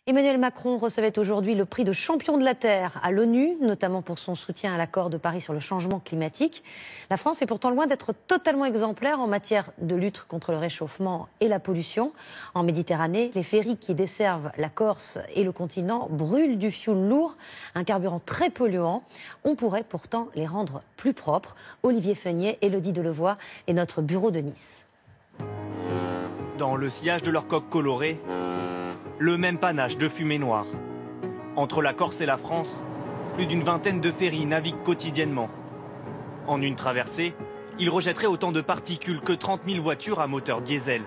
Emmanuel Macron recevait aujourd'hui le prix de champion de la Terre à l'ONU, notamment pour son soutien à l'accord de Paris sur le changement climatique. La France est pourtant loin d'être totalement exemplaire en matière de lutte contre le réchauffement et la pollution. En Méditerranée, les ferries qui desservent la Corse et le continent brûlent du fioul lourd, un carburant très polluant. On pourrait pourtant les rendre plus propres. Olivier Feugnet, Élodie Delevoye et notre bureau de Nice. Dans le sillage de leurs coques colorées, le même panache de fumée noire. Entre la Corse et la France, plus d'une vingtaine de ferries naviguent quotidiennement. En une traversée, ils rejetteraient autant de particules que 30 000 voitures à moteur diesel.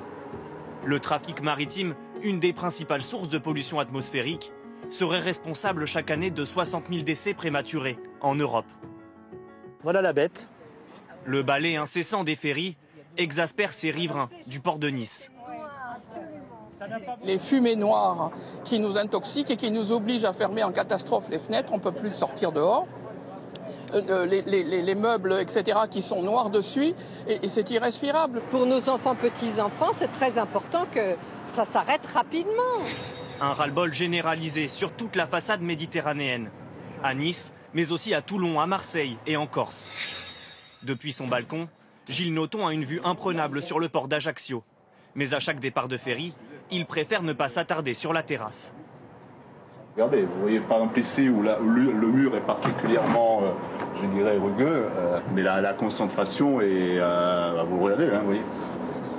Le trafic maritime, une des principales sources de pollution atmosphérique, serait responsable chaque année de 60 000 décès prématurés en Europe. Voilà la bête. Le balai incessant des ferries exaspère ces riverains du port de Nice. Les fumées noires qui nous intoxiquent et qui nous obligent à fermer en catastrophe les fenêtres, on ne peut plus sortir dehors. Les meubles, etc., qui sont noirs dessus, et c'est irrespirable. Pour nos enfants, petits-enfants, c'est très important que ça s'arrête rapidement. Un ras-le-bol généralisé sur toute la façade méditerranéenne. À Nice, mais aussi à Toulon, à Marseille et en Corse. Depuis son balcon, Gilles Noton a une vue imprenable sur le port d'Ajaccio. Mais à chaque départ de ferry, il préfère ne pas s'attarder sur la terrasse. Regardez, vous voyez par exemple ici où le mur est particulièrement, je dirais, rugueux, mais la concentration est, vous regardez, hein, vous voyez,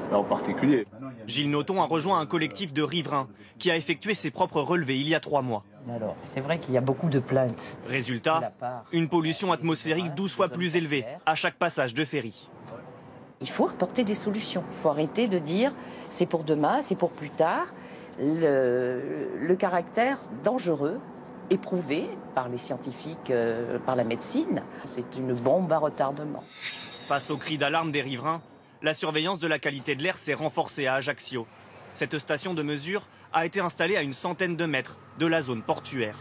là en particulier. Gilles Noton a rejoint un collectif de riverains qui a effectué ses propres relevés il y a 3 mois. Alors, c'est vrai qu'il y a beaucoup de plaintes. Résultat, une pollution atmosphérique 12 fois plus élevée à chaque passage de ferry. Il faut apporter des solutions. Il faut arrêter de dire c'est pour demain, c'est pour plus tard. Le caractère dangereux, éprouvé par les scientifiques, par la médecine, c'est une bombe à retardement. Face aux cris d'alarme des riverains, la surveillance de la qualité de l'air s'est renforcée à Ajaccio. Cette station de mesure a été installée à une centaine de mètres de la zone portuaire.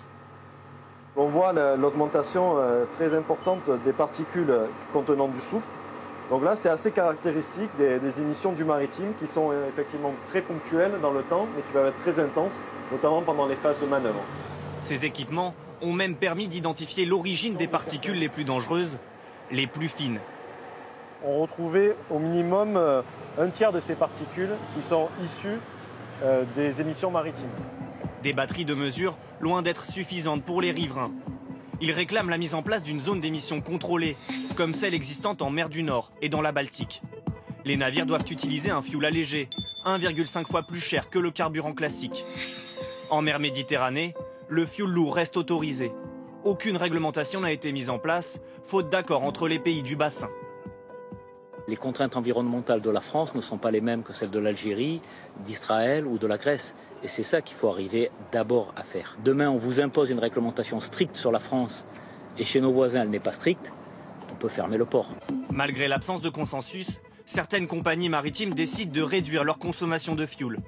On voit l'augmentation très importante des particules contenant du soufre. Donc là, c'est assez caractéristique des émissions du maritime qui sont effectivement très ponctuelles dans le temps, mais qui peuvent être très intenses, notamment pendant les phases de manœuvre. Ces équipements ont même permis d'identifier l'origine des particules les plus dangereuses, les plus fines. On retrouvait au minimum un tiers de ces particules qui sont issues des émissions maritimes. Des batteries de mesure loin d'être suffisantes pour les riverains. Ils réclament la mise en place d'une zone d'émission contrôlée, comme celle existante en mer du Nord et dans la Baltique. Les navires doivent utiliser un fioul allégé, 1,5 fois plus cher que le carburant classique. En mer Méditerranée, le fioul lourd reste autorisé. Aucune réglementation n'a été mise en place, faute d'accord entre les pays du bassin. Les contraintes environnementales de la France ne sont pas les mêmes que celles de l'Algérie, d'Israël ou de la Grèce. Et c'est ça qu'il faut arriver d'abord à faire. Demain, on vous impose une réglementation stricte sur la France et chez nos voisins, elle n'est pas stricte, on peut fermer le port. Malgré l'absence de consensus, certaines compagnies maritimes décident de réduire leur consommation de fioul.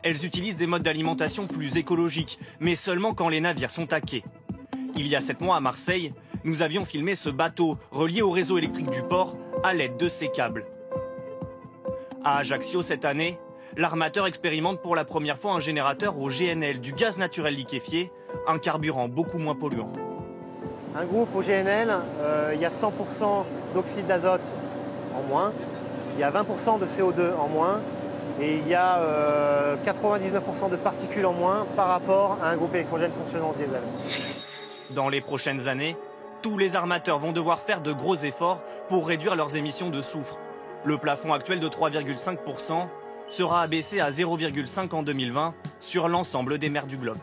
Elles utilisent des modes d'alimentation plus écologiques, mais seulement quand les navires sont à quai. Il y a 7 mois à Marseille, nous avions filmé ce bateau relié au réseau électrique du port à l'aide de ces câbles. À Ajaccio cette année, l'armateur expérimente pour la première fois un générateur au GNL, du gaz naturel liquéfié, un carburant beaucoup moins polluant. Un groupe au GNL, il y a 100% d'oxyde d'azote en moins, il y a 20% de CO2 en moins et il y a 99% de particules en moins par rapport à un groupe électrogène fonctionnant au diesel. Dans les prochaines années, tous les armateurs vont devoir faire de gros efforts pour réduire leurs émissions de soufre. Le plafond actuel de 3,5% sera abaissé à 0,5 en 2020 sur l'ensemble des mers du globe.